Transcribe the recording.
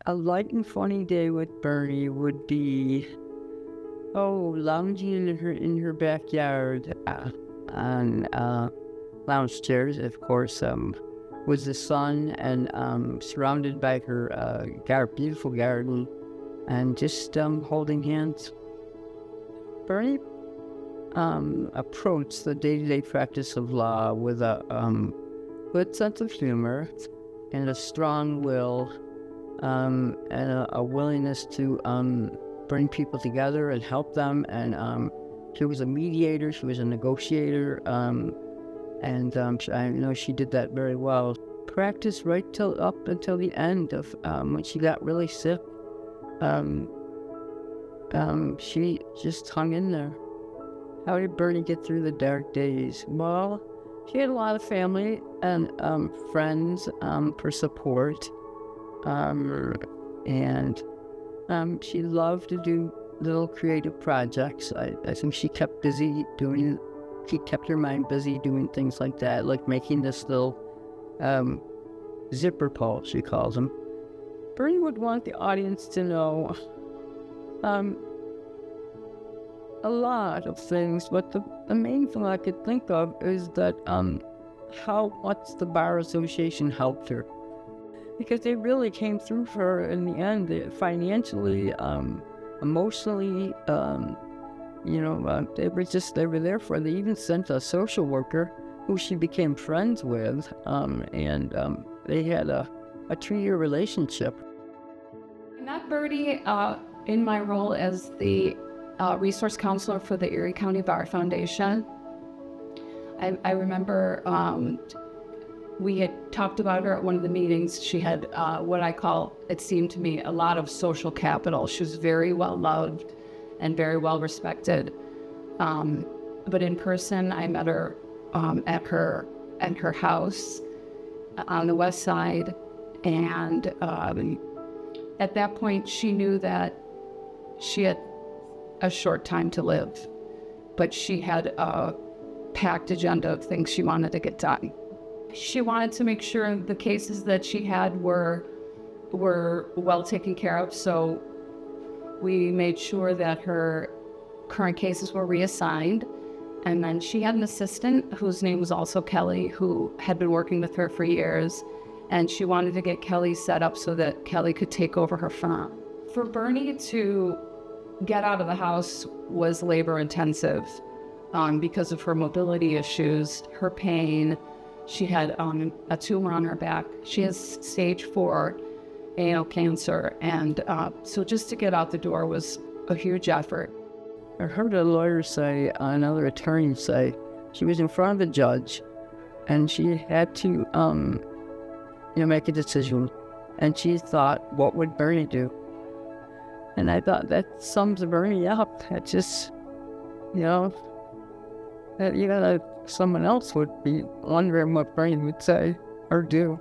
A light and funny day with Bernie would be, lounging in her backyard on lounge chairs, of course, with the sun and surrounded by her beautiful garden, and just holding hands. Bernie approached the day-to-day practice of law with a good sense of humor and a strong will, and a willingness to bring people together and help them. And she was a mediator, she was a negotiator, and I know she did that very well. Practiced right up until the end of when she got really sick. She just hung in there. How did Bernie get through the dark days? Well, she had a lot of family and friends for support, and she loved to do little creative projects. I think she kept her mind busy doing things like that, like making this little zipper pull, she calls them. Bernie would want the audience to know a lot of things, but the main thing I could think of is that how much the Bar Association helped her. Because they really came through for her in the end, financially, emotionally, they were there for her. They even sent a social worker who she became friends with, and they had a 2-year relationship. I met Bertie in my role as the resource counselor for the Erie County Bar Foundation. I remember we had talked about her at one of the meetings. She had what I call, it seemed to me, a lot of social capital. She was very well loved and very well respected. But in person, I met her at her house on the west side. And at that point, she knew that she had a short time to live, but she had a packed agenda of things she wanted to get done. She wanted to make sure the cases that she had were well taken care of, so we made sure that her current cases were reassigned. And then she had an assistant whose name was also Kelly, who had been working with her for years, and she wanted to get Kelly set up so that Kelly could take over her firm. For Bernie to get out of the house was labor intensive because of her mobility issues, her pain. She had a tumor on her back. She has stage 4 anal cancer, and so just to get out the door was a huge effort. I heard a lawyer say, another attorney say, she was in front of a judge, and she had to, make a decision. And she thought, what would Bernie do? And I thought that sums Bernie up. That just, that someone else would be wondering what Bernie would say or do.